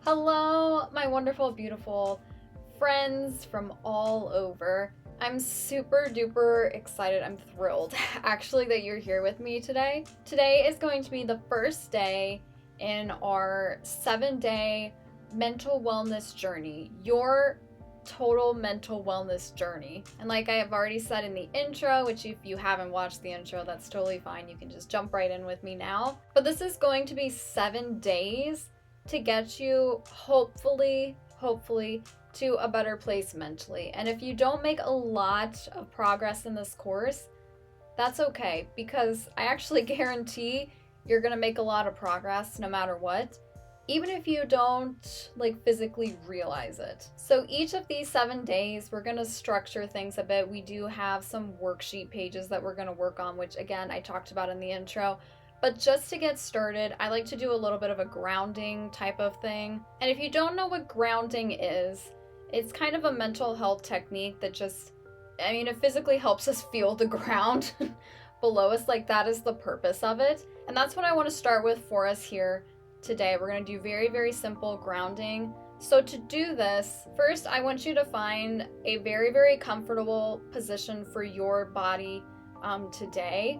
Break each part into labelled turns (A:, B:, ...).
A: Hello, my wonderful, beautiful friends from all over. I'm super duper excited. I'm thrilled actually that you're here with me today. Today is going to be the first day in our 7-day mental wellness journey. Your total mental wellness journey. And like I have already said in the intro, which if you haven't watched the intro, that's totally fine. You can just jump right in with me now. But this is going to be 7 days to get you hopefully to a better place mentally. And if you don't make a lot of progress in this course, that's okay, because I actually guarantee you're going to make a lot of progress no matter what, even if you don't physically realize it. So each of these 7 days, we're going to structure things a bit. We do have some worksheet pages that we're going to work on, which again, I talked about in the intro. But just to get started, I like to do a little bit of a grounding type of thing. And if you don't know what grounding is, it's kind of a mental health technique that it physically helps us feel the ground below us. Like, that is the purpose of it. And that's what I want to start with for us here today. We're going to do very, very simple grounding. So to do this, first I want you to find a very, very comfortable position for your body today.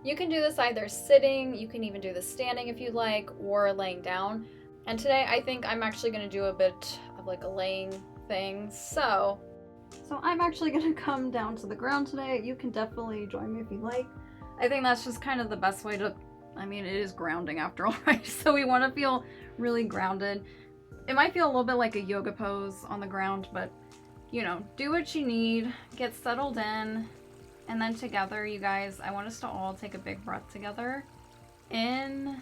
A: You can do this either sitting, you can even do this standing if you like, or laying down. And today I think I'm actually going to do a bit of a laying thing. So I'm actually going to come down to the ground today. You can definitely join me if you like. I think that's just kind of the best way to, it is grounding after all, right? So we want to feel really grounded. It might feel a little bit like a yoga pose on the ground, but do what you need, get settled in. And then together, you guys, I want us to all take a big breath together. In.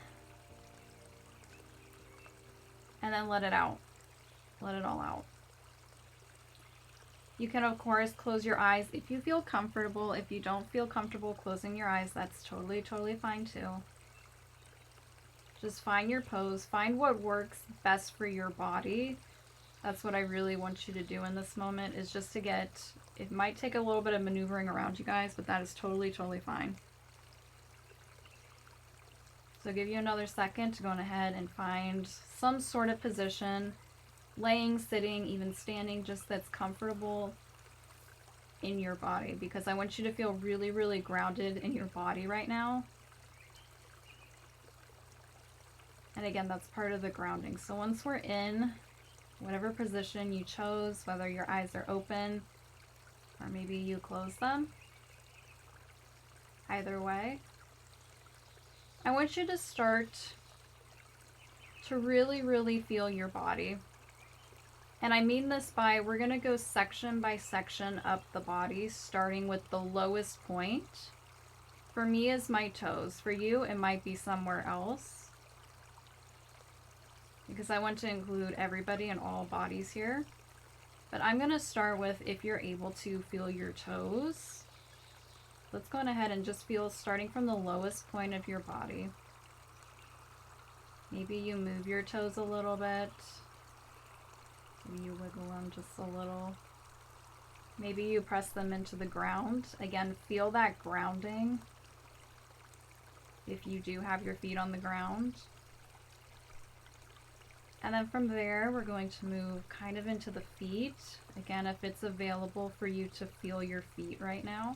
A: And then let it out. Let it all out. You can, of course, close your eyes if you feel comfortable. If you don't feel comfortable closing your eyes, that's totally, totally fine too. Just find your pose. Find what works best for your body. That's what I really want you to do in this moment, is just to get, it might take a little bit of maneuvering around, you guys, but that is totally, totally fine. So give you another second to go ahead and find some sort of position, laying, sitting, even standing, just that's comfortable in your body, because I want you to feel really, really grounded in your body right now. And again, that's part of the grounding. So once we're in whatever position you chose, whether your eyes are open or maybe you close them, either way, I want you to start to really, really feel your body. And I mean this by, we're going to go section by section up the body, starting with the lowest point. For me, is my toes. For you, it might be somewhere else, because I want to include everybody and all bodies here. But I'm going to start with, if you're able to feel your toes. Let's go ahead and just feel, starting from the lowest point of your body. Maybe you move your toes a little bit. Maybe you wiggle them just a little. Maybe you press them into the ground. Again, feel that grounding if you do have your feet on the ground. And then from there, we're going to move kind of into the feet. Again, if it's available for you to feel your feet right now.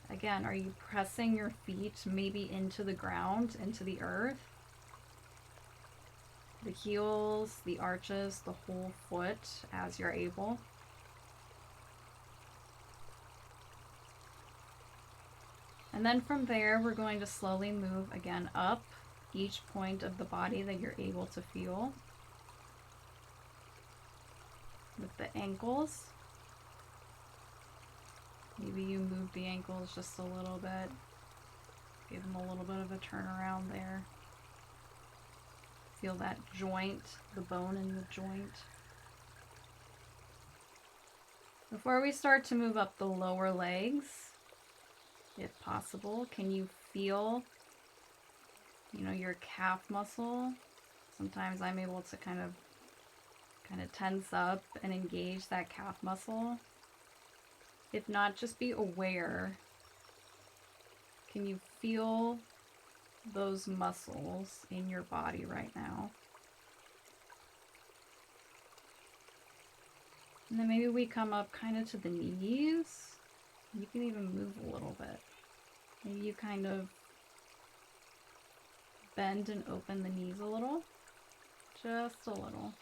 A: Again, are you pressing your feet maybe into the ground, into the earth? The heels, the arches, the whole foot as you're able. And then from there, we're going to slowly move again up each point of the body that you're able to feel. With the ankles, maybe you move the ankles just a little bit. Give them a little bit of a turnaround there. Feel that joint, the bone in the joint. Before we start to move up the lower legs, if possible, can you feel your calf muscle? Sometimes I'm able to kind of tense up and engage that calf muscle. If not, just be aware. Can you feel those muscles in your body right now?
B: And then maybe we come up kind of to the knees. You can even move a little bit. Maybe you kind of bend and open the knees a little. Just a little.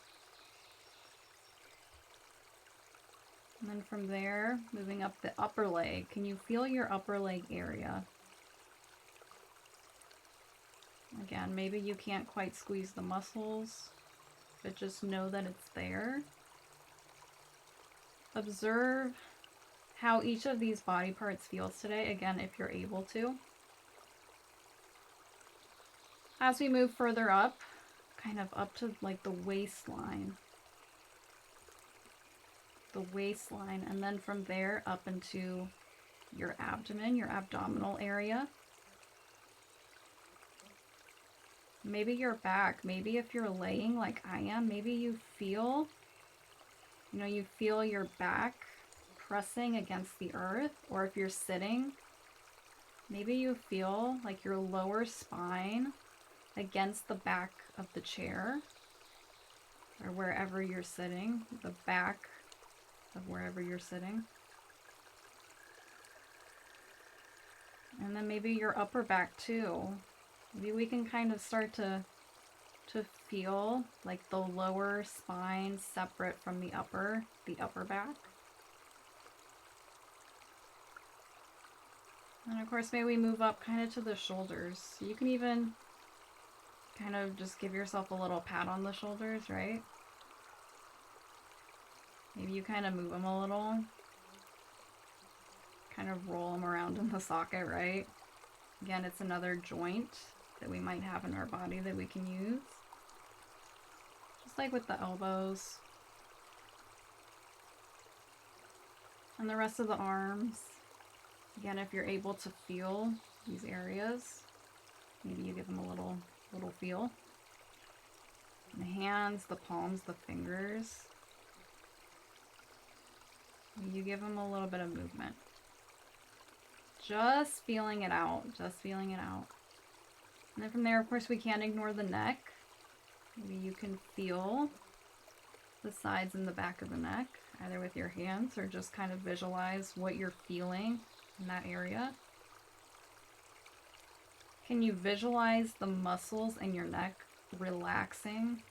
B: And then from there, moving up the upper leg. Can you feel your upper leg area? Again, maybe you can't quite squeeze the muscles, but just know that it's there. Observe how each of these body parts feels today, again, if you're able to. As we move further up, kind of up to like the waistline. The waistline, and then from there up into your abdomen, your abdominal area. Maybe your back, maybe if you're laying like I am, maybe you feel, you feel your back pressing against the earth, or if you're sitting, maybe you feel like your lower spine against the back of the chair, or wherever you're sitting, the back of wherever you're sitting. And then maybe your upper back too. Maybe we can kind of start to feel like the lower spine separate from the upper back. And of course, maybe we move up kind of to the shoulders. You can even kind of just give yourself a little pat on the shoulders, right? Maybe you kind of move them a little. Kind of roll them around in the socket, right? Again, it's another joint that we might have in our body that we can use. Just like with the elbows. And the rest of the arms. Again, if you're able to feel these areas, maybe you give them a little feel. The hands, the palms, the fingers. You give them a little bit of movement. Just feeling it out. Just feeling it out. And then from there, of course, we can't ignore the neck. Maybe you can feel the sides and the back of the neck, either with your hands or just kind of visualize what you're feeling in that area. Can you visualize the muscles in your neck relaxing?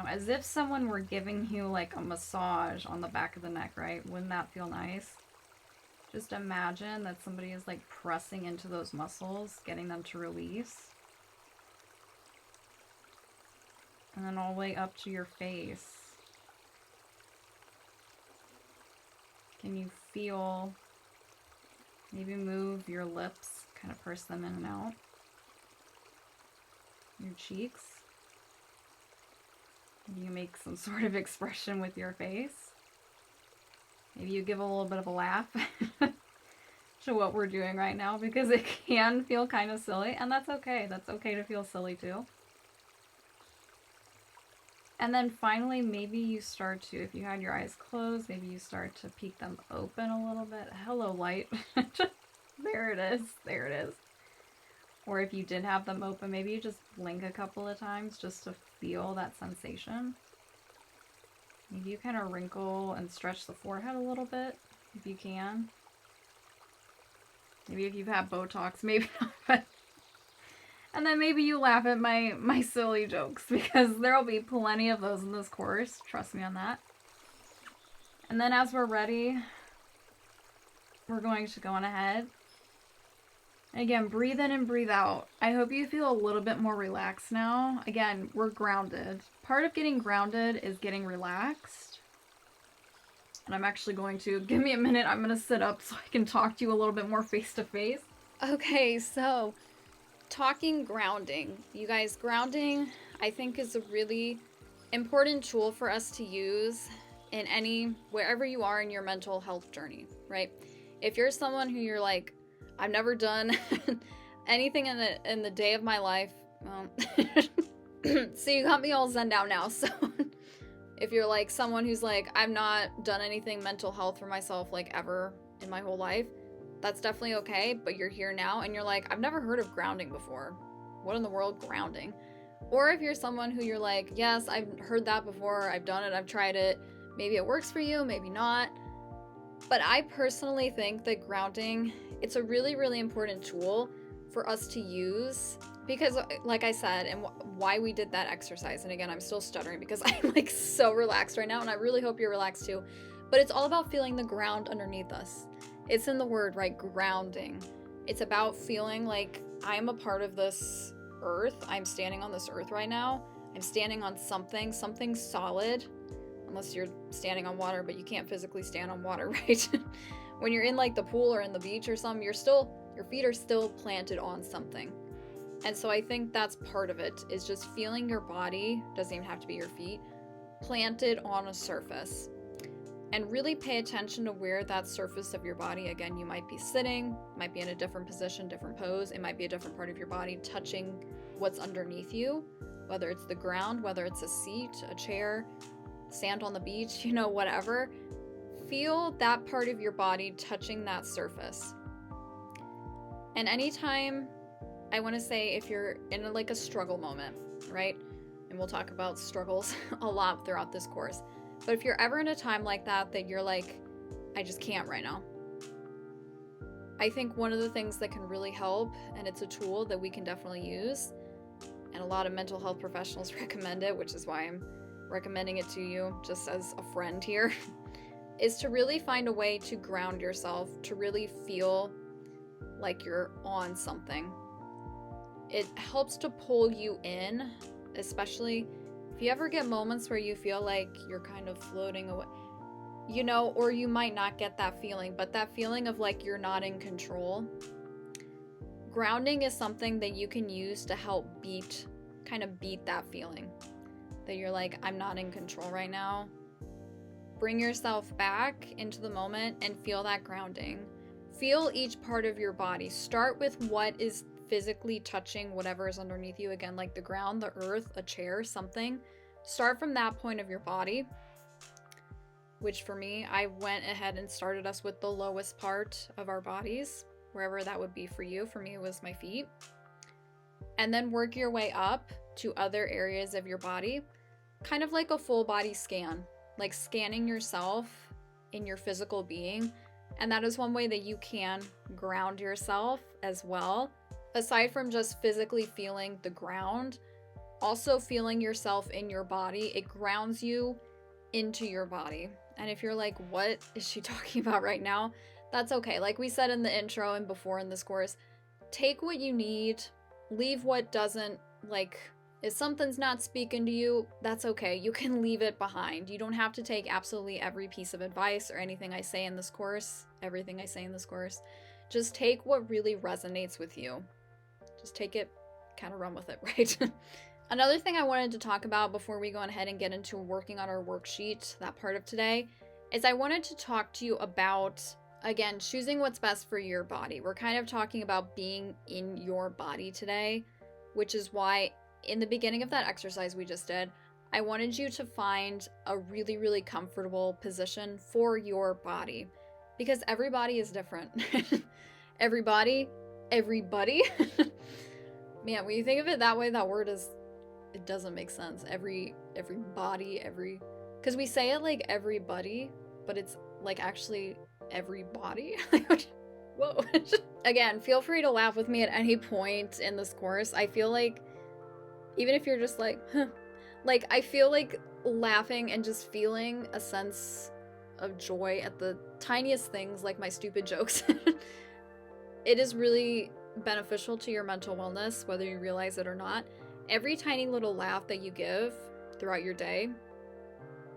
B: As if someone were giving you like a massage on the back of the neck, right? Wouldn't that feel nice? Just imagine that somebody is like pressing into those muscles, getting them to release. And then all the way up to your face. Can you feel, maybe move your lips, kind of purse them in and out. Your cheeks. Maybe you make some sort of expression with your face. Maybe you give a little bit of a laugh to what we're doing right now, because it can feel kind of silly, and that's okay. That's okay to feel silly too. And then finally, maybe you start to, if you had your eyes closed, maybe you start to peek them open a little bit. Hello, light. There it is. There it is. Or if you did have them open, maybe you just blink a couple of times just to feel that sensation. Maybe you kind of wrinkle and stretch the forehead a little bit, if you can. Maybe if you've had Botox, maybe not. And then maybe you laugh at my silly jokes, because there'll be plenty of those in this course. Trust me on that. And then as we're ready, we're going to go on ahead. Again, breathe in and breathe out. I hope you feel a little bit more relaxed now. Again, we're grounded. Part of getting grounded is getting relaxed. And I'm actually going to, give me a minute, I'm going to sit up so I can talk to you a little bit more face to face. Okay, so talking grounding. You guys, grounding, I think, is a really important tool for us to use in wherever you are in your mental health journey, right? If you're someone who you're like, I've never done anything in the day of my life. So you got me all zen down now. So if you're like someone who's like, I've not done anything mental health for myself like ever in my whole life, that's definitely okay. But you're here now and you're like, I've never heard of grounding before. What in the world, grounding?
A: Or if you're someone who you're like, yes, I've heard that before, I've done it, I've tried it, maybe it works for you, maybe not. But I personally think that grounding, it's a really, really important tool for us to use because, like I said, and why we did that exercise, and again, I'm still stuttering because I'm like so relaxed right now, and I really hope you're relaxed too, but it's all about feeling the ground underneath us. It's in the word, right? Grounding. It's about feeling like I'm a part of this earth. I'm standing on this earth right now. I'm standing on something solid, unless you're standing on water, but you can't physically stand on water, right? When you're in like the pool or in the beach or something, your feet are still planted on something. And so I think that's part of it, is just feeling your body, doesn't even have to be your feet, planted on a surface. And really pay attention to where that surface of your body, again, you might be sitting, might be in a different position, different pose, it might be a different part of your body touching what's underneath you, whether it's the ground, whether it's a seat, a chair, sand on the beach, whatever. Feel that part of your body touching that surface. And anytime, I want to say, if you're in like a struggle moment, right? And we'll talk about struggles a lot throughout this course. But if you're ever in a time like that you're like, I just can't right now, I think one of the things that can really help, and it's a tool that we can definitely use, and a lot of mental health professionals recommend it, which is why I'm recommending it to you just as a friend here, is to really find a way to ground yourself, to really feel like you're on something. It helps to pull you in, especially if you ever get moments where you feel like you're kind of floating away, or you might not get that feeling, but that feeling of like you're not in control. Grounding is something that you can use to help beat that feeling that you're like, I'm not in control right now. Bring yourself back into the moment and feel that grounding. Feel each part of your body. Start with what is physically touching whatever is underneath you. Again, like the ground, the earth, a chair, something. Start from that point of your body, which for me, I went ahead and started us with the lowest part of our bodies, wherever that would be for you. For me, it was my feet. And then work your way up to other areas of your body, kind of like a full body scan, like scanning yourself in your physical being. And that is one way that you can ground yourself as well. Aside from just physically feeling the ground, also feeling yourself in your body, it grounds you into your body. And if you're like, what is she talking about right now? That's okay. Like we said in the intro and before in this course, take what you need, leave what doesn't. Like, if something's not speaking to you, that's okay. You can leave it behind. You don't have to take absolutely every piece of advice or anything I say in this course, everything I say in this course. Just take what really resonates with you. Just take it, kind of run with it, right? Another thing I wanted to talk about before we go ahead and get into working on our worksheet, that part of today, is I wanted to talk to you about, again, choosing what's best for your body. We're kind of talking about being in your body today, which is why in the beginning of that exercise we just did, I wanted you to find a really, really comfortable position for your body, because every body is different. Everybody. Man, when you think of it that way, that word it doesn't make sense. Everybody, because we say it like everybody, but it's like actually everybody. Whoa. Again, feel free to laugh with me at any point in this course. I feel like, even if you're just like, huh, like I feel like laughing and just feeling a sense of joy at the tiniest things, like my stupid jokes. It is really beneficial to your mental wellness, whether you realize it or not. Every tiny little laugh that you give throughout your day,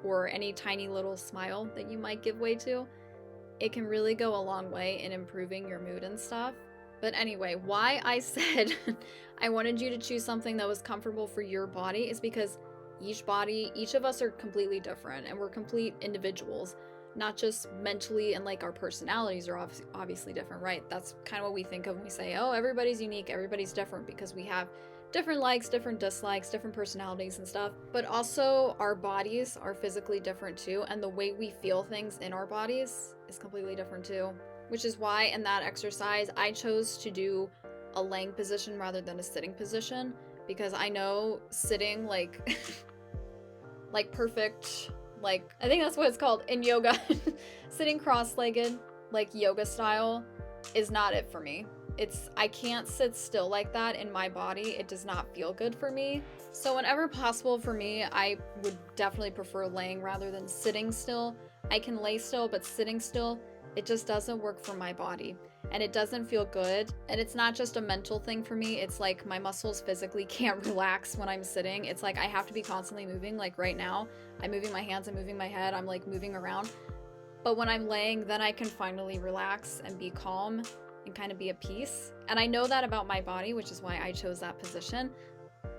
A: or any tiny little smile that you might give way to, it can really go a long way in improving your mood and stuff. But anyway, why I said I wanted you to choose something that was comfortable for your body is because each of us are completely different, and we're complete individuals, not just mentally, and like our personalities are obviously different, right? That's kind of what we think of when we say, oh, everybody's unique, everybody's different, because we have different likes, different dislikes, different personalities and stuff. But also our bodies are physically different too, and the way we feel things in our bodies is completely different too, which is why in that exercise I chose to do a laying position rather than a sitting position, because I know sitting like like perfect, like I think that's what it's called in yoga, sitting cross-legged like yoga style is not it for me. I can't sit still like that in my body. It does not feel good for me. So whenever possible for me, I would definitely prefer laying rather than sitting still. I can lay still, but sitting still, it just doesn't work for my body. And it doesn't feel good. And it's not just a mental thing for me. It's like my muscles physically can't relax when I'm sitting. It's like I have to be constantly moving. Like right now, I'm moving my hands, I'm moving my head, I'm like moving around. But when I'm laying, then I can finally relax and be calm and kind of be at peace. And I know that about my body, which is why I chose that position.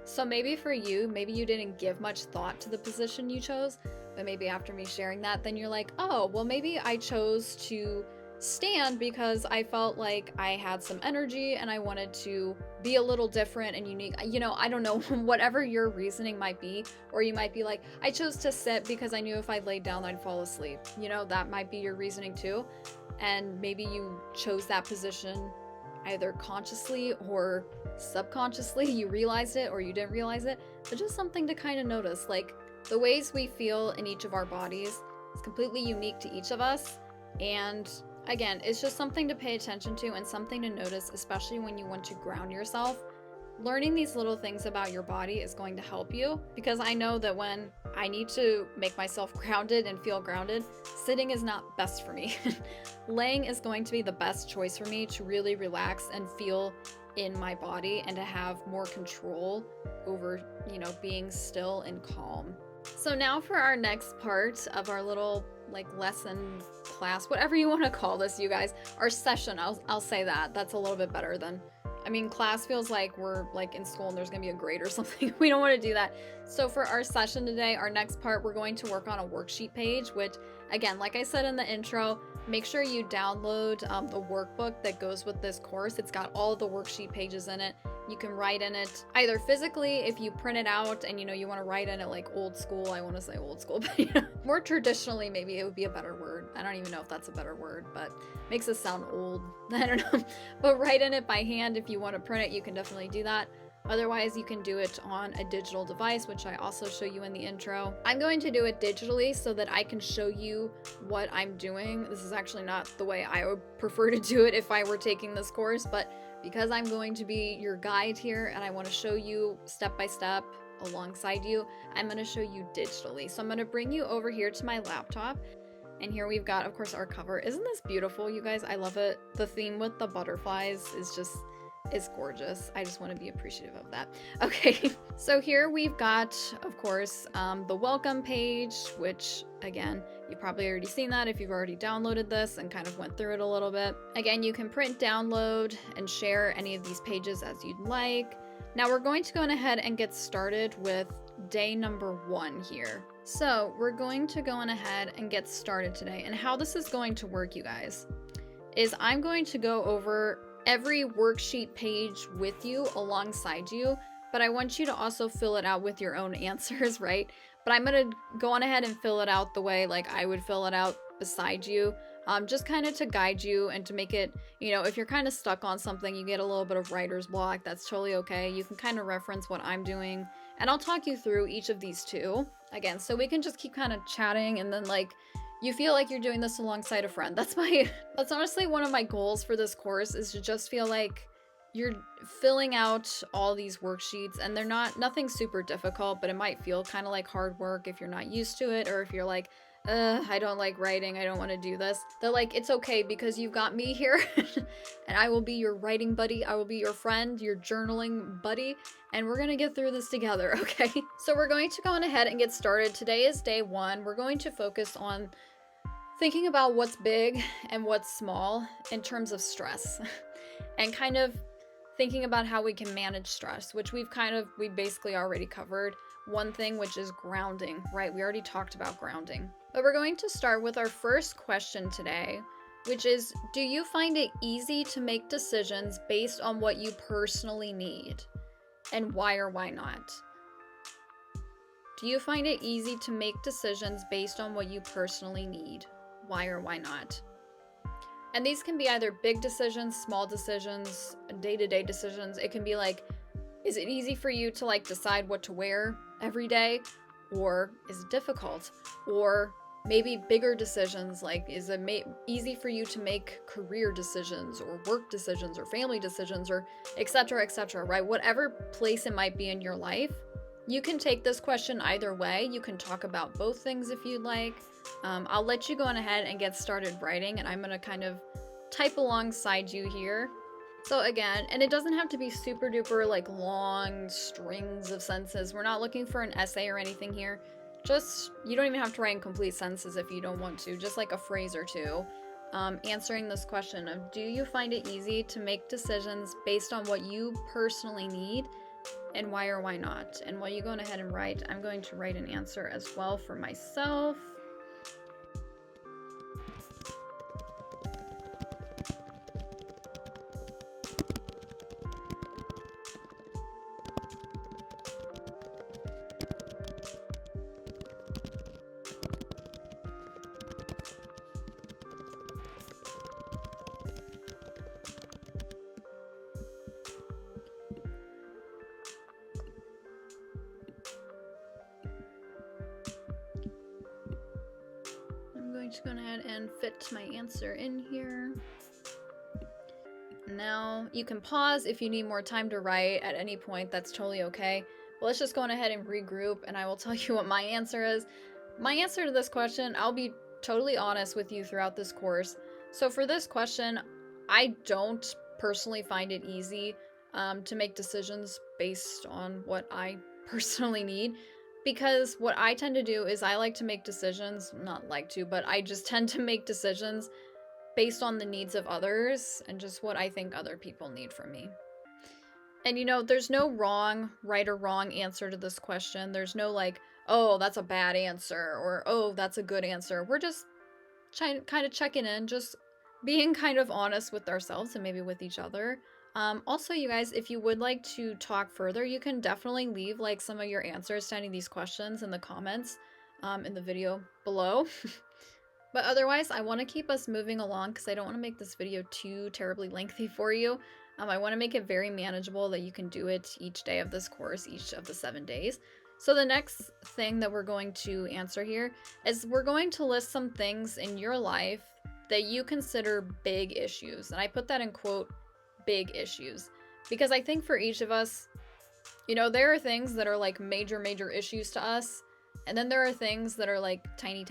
A: So maybe for you, maybe you didn't give much thought to the position you chose, but maybe after me sharing that, then you're like, oh, well, maybe I chose to stand because I felt like I had some energy and I wanted to be a little different and unique. You know, I don't know, whatever your reasoning might be, or you might be like, I chose to sit because I knew if I laid down, I'd fall asleep. You know, that might be your reasoning too. And maybe you chose that position either consciously or subconsciously. You realized it or you didn't realize it, but just something to kind of notice. Like the ways we feel in each of our bodies is completely unique to each of us. And again, it's just something to pay attention to and something to notice, especially when you want to ground yourself. Learning these little things about your body is going to help you, because I know that when I need to make myself grounded and feel grounded, sitting is not best for me. Laying is going to be the best choice for me to really relax and feel in my body and to have more control over, you know, being still and calm. So now for our next part of our little like lesson, class, whatever you want to call this, you guys, our session. I'll say that. That's a little bit better than, I mean, class feels like we're like in school and there's gonna be a grade or something. We don't want to do that. So for our session today, our next part, we're going to work on a worksheet page, which again, like I said in the intro, make sure you download the workbook that goes with this course. It's got all the worksheet pages in it. You can write in it either physically if you print it out and you know you want to write in it like old school. I want to say old school, but you know, more traditionally, maybe it would be a better word. I don't even know if that's a better word, but makes us sound old. I don't know. But write in it by hand. If you want to print it, you can definitely do that. Otherwise, you can do it on a digital device, which I also show you in the intro. I'm going to do it digitally so that I can show you what I'm doing. This is actually not the way I would prefer to do it if I were taking this course, but because I'm going to be your guide here and I want to show you step by step alongside you, I'm going to show you digitally. So I'm going to bring you over here to my laptop. And here we've got, of course, our cover. Isn't this beautiful, you guys? I love it. The theme with the butterflies is just, it's gorgeous. I just want to be appreciative of that. Okay, so here we've got, of course, the welcome page, which again, you've probably already seen that if you've already downloaded this and kind of went through it a little bit. Again, you can print, download, and share any of these pages as you'd like. Now we're going to go ahead and get started with day number 1 here. So we're going to go on ahead and get started today. And how this is going to work, you guys, is I'm going to go over every worksheet page with you alongside you, but I want you to also fill it out with your own answers, right? But I'm going to go on ahead and fill it out the way like I would fill it out beside you, just kind of to guide you and to make it, you know, if you're kind of stuck on something, you get a little bit of writer's block, that's totally okay. You can kind of reference what I'm doing, and I'll talk you through each of these too, again, so we can just keep kind of chatting, and then like you feel like you're doing this alongside a friend. That's honestly one of my goals for this course, is to just feel like you're filling out all these worksheets, and they're nothing super difficult, but it might feel kind of like hard work if you're not used to it, or if you're like, I don't like writing, I don't want to do this. They're like, it's okay because you've got me here and I will be your writing buddy. I will be your friend, your journaling buddy, and we're going to get through this together, okay? So we're going to go on ahead and get started. Today is day 1. We're going to focus on thinking about what's big and what's small in terms of stress and kind of thinking about how we can manage stress, which we basically already covered. One thing, which is grounding, right? We already talked about grounding. But we're going to start with our first question today, which is, do you find it easy to make decisions based on what you personally need? And why or why not? Do you find it easy to make decisions based on what you personally need? Why or why not? And these can be either big decisions, small decisions, day-to-day decisions. It can be like, Is it easy for you to like decide what to wear every day? Or is it difficult? Or maybe bigger decisions, like is it easy for you to make career decisions or work decisions or family decisions or etc., right? Whatever place it might be in your life, you can take this question either way. You can talk about both things if you'd like. I'll let you go on ahead and get started writing, and I'm going to kind of type alongside you here. So again, and it doesn't have to be super duper like long strings of sentences. We're not looking for an essay or anything here. Just, you don't even have to write in complete sentences if you don't want to, just like a phrase or two. Answering this question of, do you find it easy to make decisions based on what you personally need, and why or why not? And while you go ahead and write, I'm going to write an answer as well for myself. I'm going to go ahead and fit my answer in here. Now, you can pause if you need more time to write at any point. That's totally okay. But let's just go ahead and regroup, and I will tell you what my answer is. My answer to this question, I'll be totally honest with you throughout this course. So for this question, I don't personally find it easy to make decisions based on what I personally need. Because what I tend to do is I like to make decisions, not like to, but I just tend to make decisions based on the needs of others and just what I think other people need from me. And you know, there's no right or wrong answer to this question. There's no like, oh, that's a bad answer, or oh, that's a good answer. We're just kind of checking in, just being kind of honest with ourselves and maybe with each other. Also, you guys, if you would like to talk further, you can definitely leave like some of your answers to any of these questions in the comments in the video below. But otherwise, I want to keep us moving along because I don't want to make this video too terribly lengthy for you. I want to make it very manageable that you can do it each day of this course, each of the 7 days. So the next thing that we're going to answer here is we're going to list some things in your life that you consider big issues. And I put that in quote, big issues, because I think for each of us, you know, there are things that are like major issues to us, and then there are things that are like tiny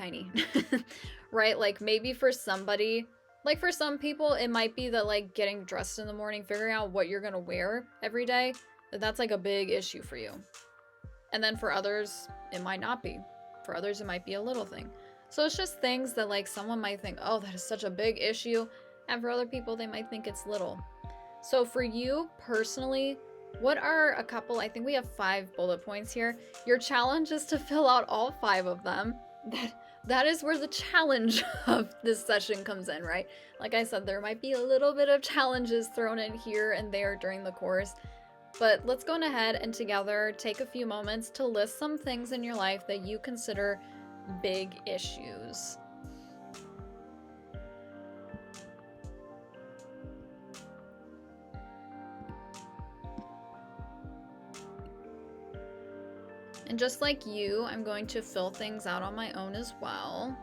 A: right? Like maybe for somebody, like for some people, it might be that like getting dressed in the morning, figuring out what you're gonna wear every day, that's like a big issue for you. And then for others, it might not be. For others, it might be a little thing. So it's just things that like someone might think, oh, that is such a big issue, and for other people, they might think it's little. So for you personally, what are a couple, I think we have 5 bullet points here. Your challenge is to fill out all 5 of them. That is where the challenge of this session comes in, right? Like I said, there might be a little bit of challenges thrown in here and there during the course. But let's go ahead and together take a few moments to list some things in your life that you consider big issues. And just like you, I'm going to fill things out on my own as well.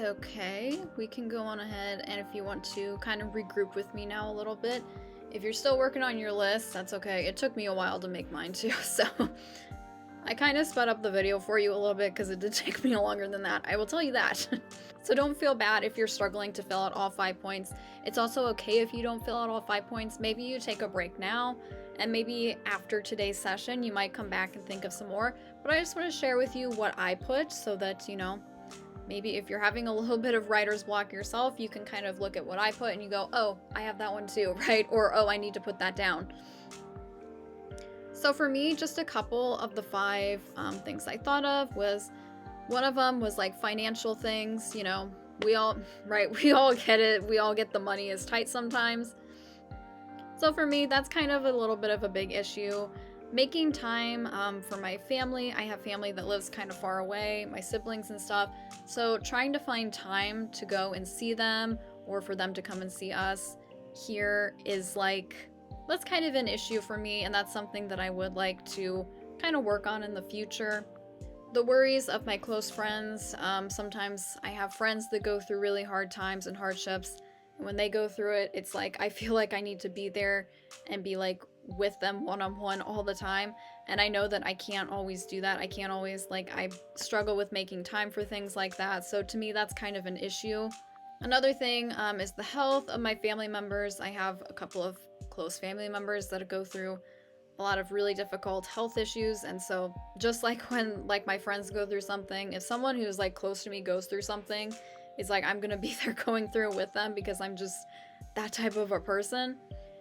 A: Okay, we can go on ahead, and if you want to kind of regroup with me now a little bit, if you're still working on your list, that's okay. It took me a while to make mine too, so I kind of sped up the video for you a little bit because it did take me longer than that. I will tell you that. So don't feel bad if you're struggling to fill out all 5 points. It's also okay if you don't fill out all 5 points. Maybe you take a break now, and maybe after today's session, you might come back and think of some more. But I just want to share with you what I put so that, you know, maybe if you're having a little bit of writer's block yourself, you can kind of look at what I put and you go, oh, I have that one too, right? Or, oh, I need to put that down. So for me, just a couple of the 5 things I thought of was, one of them was like financial things, you know, we all get it. We all get the money is tight sometimes. So for me, that's kind of a little bit of a big issue. Making time for my family. I have family that lives kind of far away, my siblings and stuff. So trying to find time to go and see them or for them to come and see us here is like, that's kind of an issue for me, and that's something that I would like to kind of work on in the future. The worries of my close friends. Sometimes I have friends that go through really hard times and hardships. And when they go through it, it's like I feel like I need to be there and be like with them one-on-one all the time. And I know that I can't always do that. I can't always, like, I struggle with making time for things like that. So to me, that's kind of an issue. Another thing is the health of my family members. I have a couple of close family members that go through a lot of really difficult health issues, and so just like when like my friends go through something, if someone who's like close to me goes through something, it's like I'm gonna be there going through with them because I'm just that type of a person.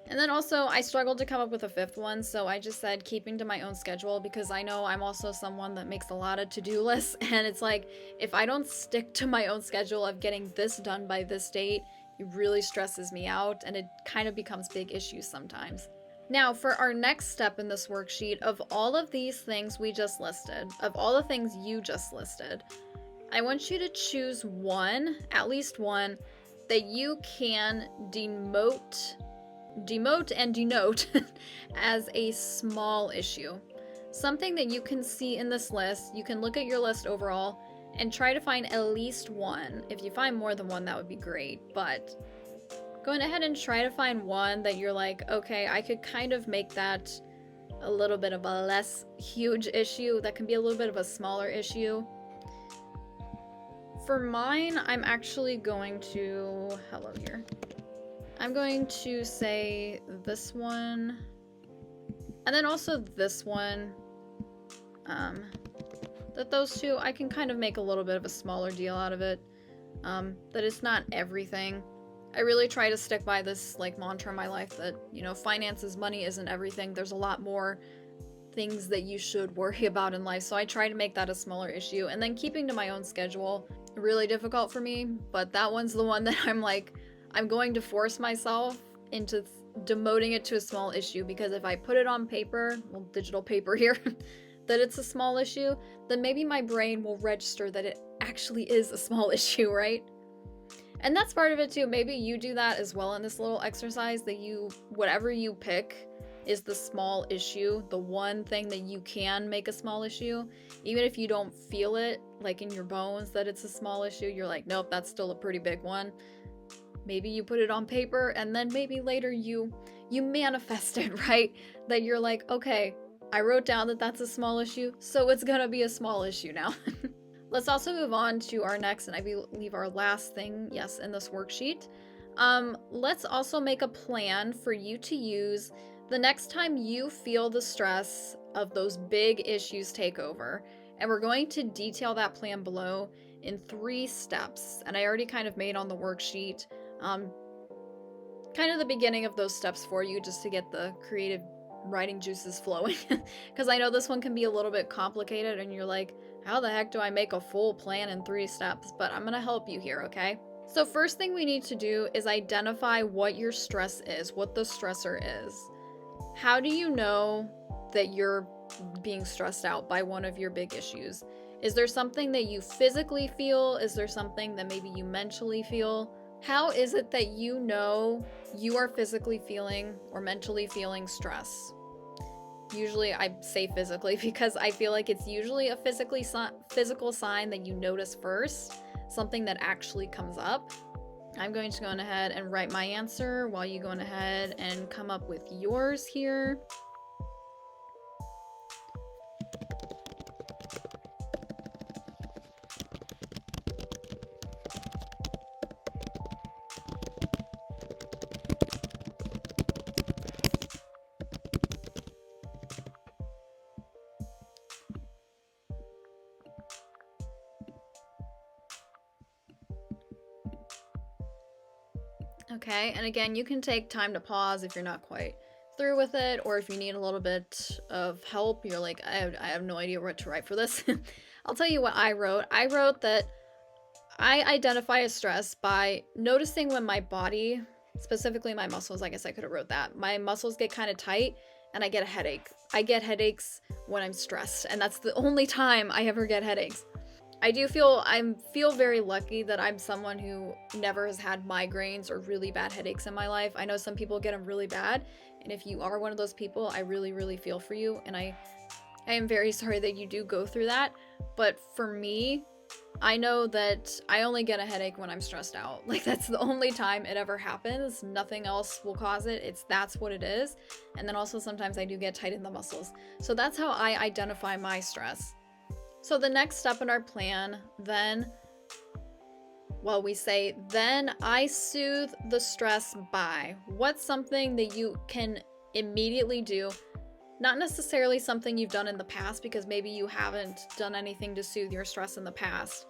A: And then also I struggled to come up with a 5th one, so I just said keeping to my own schedule, because I know I'm also someone that makes a lot of to-do lists, and it's like if I don't stick to my own schedule of getting this done by this date, it really stresses me out and it kind of becomes big issues sometimes. Now, for our next step in this worksheet, of all of these things we just listed, of all the things you just listed, I want you to choose one, at least one, that you can demote and denote as a small issue. Something that you can see in this list. You can look at your list overall and try to find at least one. If you find more than one, that would be great, but going ahead and try to find one that you're like, okay, I could kind of make that a little bit of a less huge issue. That can be a little bit of a smaller issue. For mine, I'm actually going to, hello here. I'm going to say this one, and then also this one. That those two, I can kind of make a little bit of a smaller deal out of it. That it's not everything. I really try to stick by this like mantra in my life that, you know, finances, money isn't everything. There's a lot more things that you should worry about in life. So I try to make that a smaller issue. And then keeping to my own schedule, really difficult for me. But that one's the one that I'm like, I'm going to force myself into demoting it to a small issue, because if I put it on paper, well, digital paper here, that it's a small issue, then maybe my brain will register that it actually is a small issue, right? And that's part of it too. Maybe you do that as well in this little exercise, that you, whatever you pick is the small issue, the one thing that you can make a small issue. Even if you don't feel it, like in your bones, that it's a small issue, you're like, nope, that's still a pretty big one. Maybe you put it on paper, and then maybe later you manifest it, right? That you're like, okay, I wrote down that that's a small issue, so it's gonna be a small issue now. Let's also move on to our next, and I believe our last thing, yes, in this worksheet. Let's also make a plan for you to use the next time you feel the stress of those big issues take over. And we're going to detail that plan below in 3 steps. And I already kind of made on the worksheet kind of the beginning of those steps for you, just to get the creative writing juices flowing. Because I know this one can be a little bit complicated and you're like, how the heck do I make a full plan in 3 steps? But I'm gonna help you here, okay? So first thing we need to do is identify what your stress is, what the stressor is. How do you know that you're being stressed out by one of your big issues? Is there something that you physically feel? Is there something that maybe you mentally feel? How is it that you know you are physically feeling or mentally feeling stress? Usually I say physically because I feel like it's usually a physical sign that you notice first. something that actually comes up. I'm going to go on ahead and write my answer while you go on ahead and come up with yours here. Okay, and again, you can take time to pause if you're not quite through with it, or if you need a little bit of help, you're like, I have no idea what to write for this. I'll tell you what I wrote. I wrote that I identify as stress by noticing when my body, specifically my muscles, I guess I could have wrote that, my muscles get kind of tight and I get a headache. I get headaches when I'm stressed, and that's the only time I ever get headaches. I feel very lucky that I'm someone who never has had migraines or really bad headaches in my life. I know some people get them really bad, and if you are one of those people, I really, really feel for you, and I am very sorry that you do go through that. But for me, I know that I only get a headache when I'm stressed out. Like, that's the only time it ever happens. Nothing else will cause it. That's what it is. And then also sometimes I do get tight in the muscles. So that's how I identify my stress. So the next step in our plan, then I soothe the stress by. What's something that you can immediately do? Not necessarily something you've done in the past, because maybe you haven't done anything to soothe your stress in the past.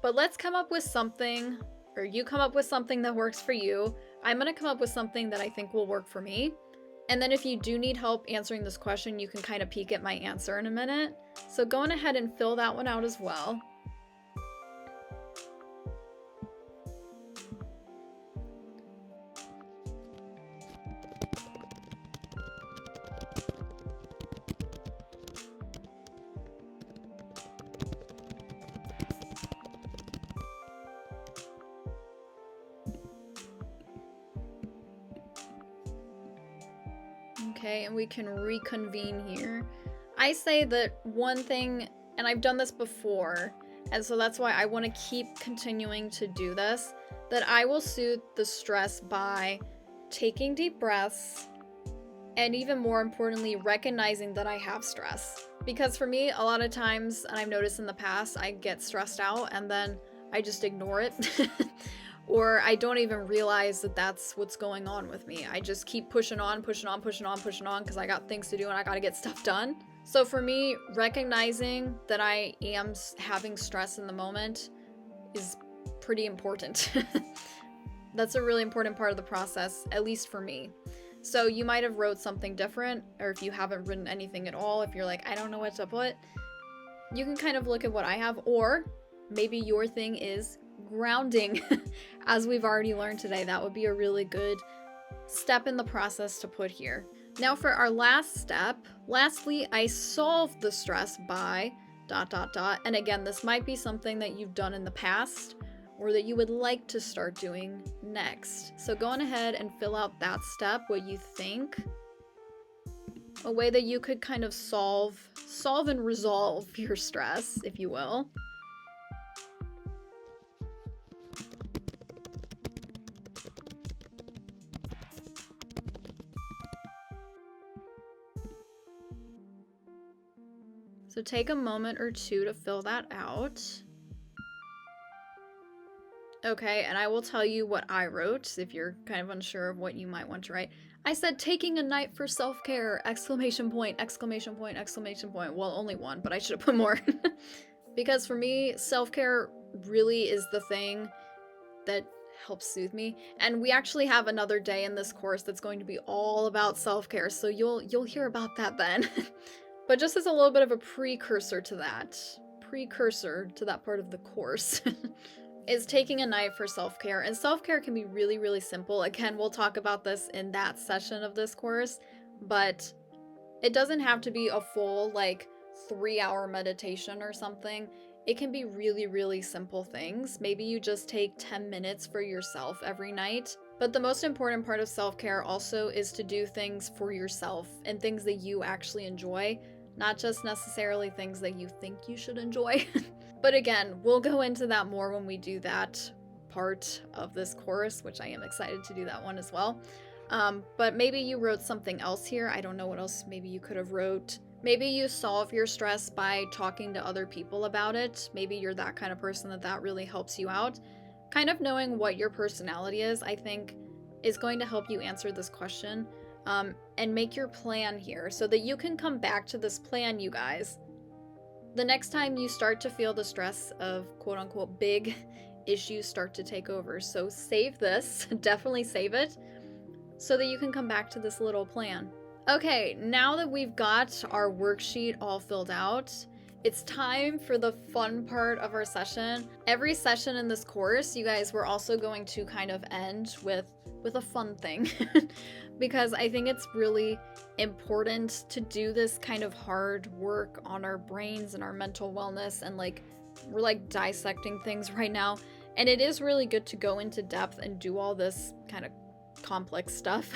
A: But let's come up with something, or you come up with something that works for you. I'm going to come up with something that I think will work for me. And then if you do need help answering this question, you can kind of peek at my answer in a minute. So go on ahead and fill that one out as well. Okay, and we can reconvene here. I say that one thing, and I've done this before, and so that's why I want to keep continuing to do this, that I will soothe the stress by taking deep breaths, and even more importantly, recognizing that I have stress. Because for me, a lot of times, and I've noticed in the past, I get stressed out and then I just ignore it. Or I don't even realize that that's what's going on with me. I just keep pushing on, because I got things to do and I gotta get stuff done. So for me, recognizing that I am having stress in the moment is pretty important. That's a really important part of the process, at least for me. So you might have wrote something different, or if you haven't written anything at all, if you're like, I don't know what to put, you can kind of look at what I have, or maybe your thing is grounding. As we've already learned today, that would be a really good step in the process to put here. Now for our last step, lastly, I solve the stress by ... And again, this might be something that you've done in the past or that you would like to start doing next. So go on ahead and fill out that step, what you think, a way that you could kind of solve and resolve your stress, if you will. So take a moment or two to fill that out. Okay, and I will tell you what I wrote if you're kind of unsure of what you might want to write. I said taking a night for self-care, ! Well, only one, but I should have put more. Because for me, self-care really is the thing that helps soothe me. And we actually have another day in this course that's going to be all about self-care, so you'll hear about that then. But just as a little bit of a precursor to that part of the course, is taking a night for self-care. And self-care can be really, really simple. Again, we'll talk about this in that session of this course, but it doesn't have to be a full, 3-hour meditation or something. It can be really, really simple things. Maybe you just take 10 minutes for yourself every night. But the most important part of self-care also is to do things for yourself and things that you actually enjoy, not just necessarily things that you think you should enjoy. But again, we'll go into that more when we do that part of this course, which I am excited to do that one as well. But maybe you wrote something else here. I don't know what else maybe you could have wrote. Maybe you solve your stress by talking to other people about it. Maybe you're that kind of person that really helps you out. Kind of knowing what your personality is, I think, is going to help you answer this question, and make your plan here so that you can come back to this plan, you guys, the next time you start to feel the stress of quote-unquote big issues start to take over. So save this, definitely save it, so that you can come back to this little plan. Okay, now that we've got our worksheet all filled out, it's time for the fun part of our session. Every session in this course, you guys, we're also going to kind of end with a fun thing because I think it's really important to do this kind of hard work on our brains and our mental wellness, and like we're like dissecting things right now, and it is really good to go into depth and do all this kind of complex stuff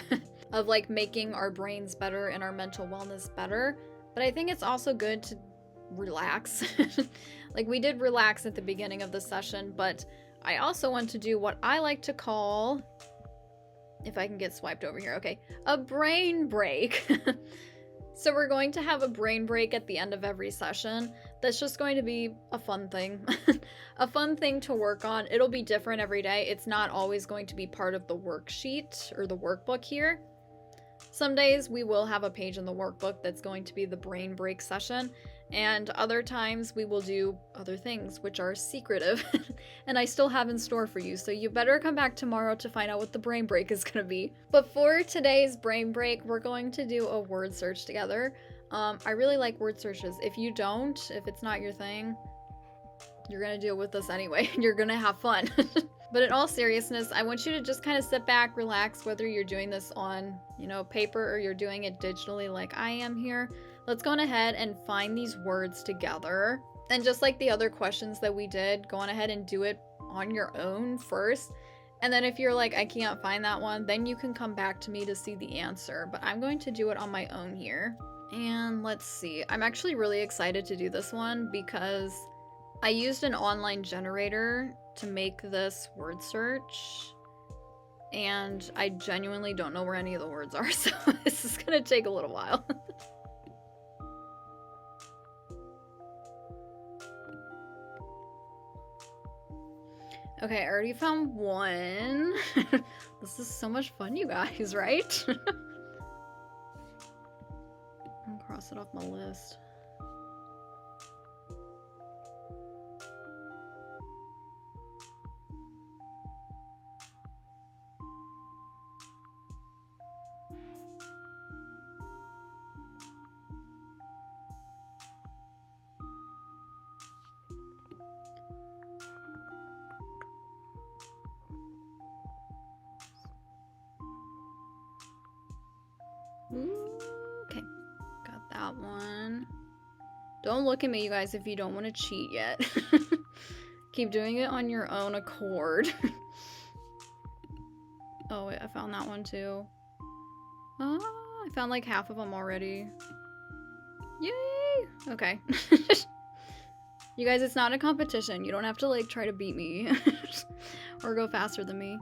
A: of like making our brains better and our mental wellness better. But I think it's also good to relax. Like we did relax at the beginning of the session, but I also want to do what I like to call, if I can get swiped over here, okay, a brain break. So we're going to have a brain break at the end of every session. That's just going to be a fun thing. A fun thing to work on. It'll be different every day. It's not always going to be part of the worksheet or the workbook here. Some days we will have a page in the workbook that's going to be the brain break session, and other times we will do other things which are secretive and I still have in store for you, so you better come back tomorrow to find out what the brain break is going to be. But for today's brain break, we're going to do a word search together. I really like word searches. If you don't, if it's not your thing, you're going to deal with this anyway. You're going to have fun. But in all seriousness, I want you to just kind of sit back, relax, whether you're doing this on, paper or you're doing it digitally like I am here. Let's go on ahead and find these words together. And just like the other questions that we did, go on ahead and do it on your own first. And then if you're like, I can't find that one, then you can come back to me to see the answer. But I'm going to do it on my own here. And let's see. I'm actually really excited to do this one because I used an online generator to make this word search, and I genuinely don't know where any of the words are, so this is gonna take a little while. Okay, I already found one. This is so much fun, you guys, right? I'll cross it off my list. Okay, got that one. Don't look at me, you guys, if you don't want to cheat yet. Keep doing it on your own accord. Oh, wait, I found that one too. Oh, I found like half of them already. Yay! Okay. You guys, it's not a competition. You don't have to like try to beat me or go faster than me.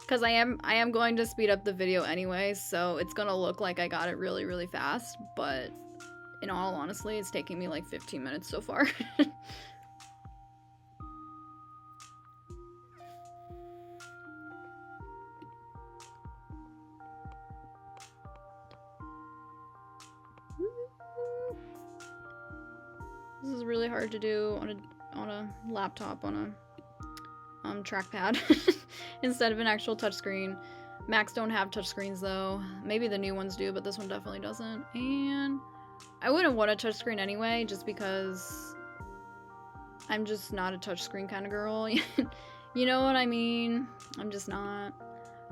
A: Because I am going to speed up the video anyway, so it's gonna look like I got it really, really fast, but in all honesty, it's taking me like 15 minutes so far. This is really hard to do on a laptop, on a trackpad instead of an actual touchscreen. Macs don't have touchscreens though. Maybe the new ones do, but this one definitely doesn't. And I wouldn't want a touchscreen anyway, just because I'm just not a touchscreen kind of girl. You know what I mean? I'm just not.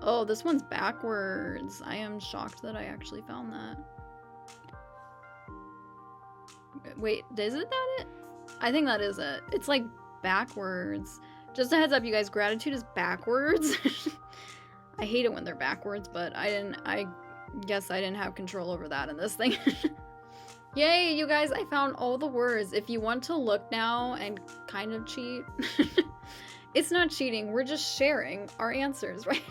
A: Oh, this one's backwards. I am shocked that I actually found that. Wait, is it that it? I think that is it. It's like backwards. Just a heads up, you guys, gratitude is backwards. I hate it when they're backwards, but I guess I didn't have control over that in this thing. Yay, you guys, I found all the words. If you want to look now and kind of cheat, it's not cheating, we're just sharing our answers, right?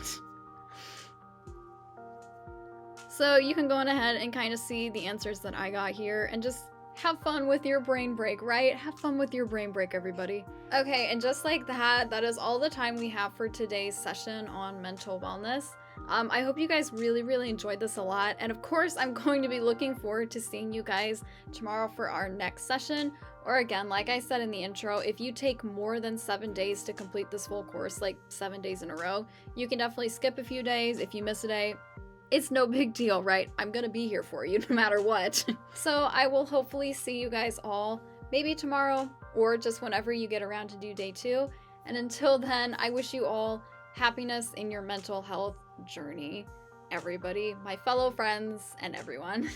A: So you can go on ahead and kind of see the answers that I got here and just have fun with your brain break, right? Have fun with your brain break, everybody. Okay, and just like that, that is all the time we have for today's session on mental wellness. I hope you guys really enjoyed this a lot. And of course, I'm going to be looking forward to seeing you guys tomorrow for our next session. Or again, like I said in the intro, if you take more than 7 days to complete this full course, like 7 days in a row, you can definitely skip a few days. If you miss a day, it's no big deal, right? I'm gonna be here for you no matter what. So I will hopefully see you guys all maybe tomorrow or just whenever you get around to do day 2. And until then, I wish you all happiness in your mental health journey. Everybody, my fellow friends, and everyone.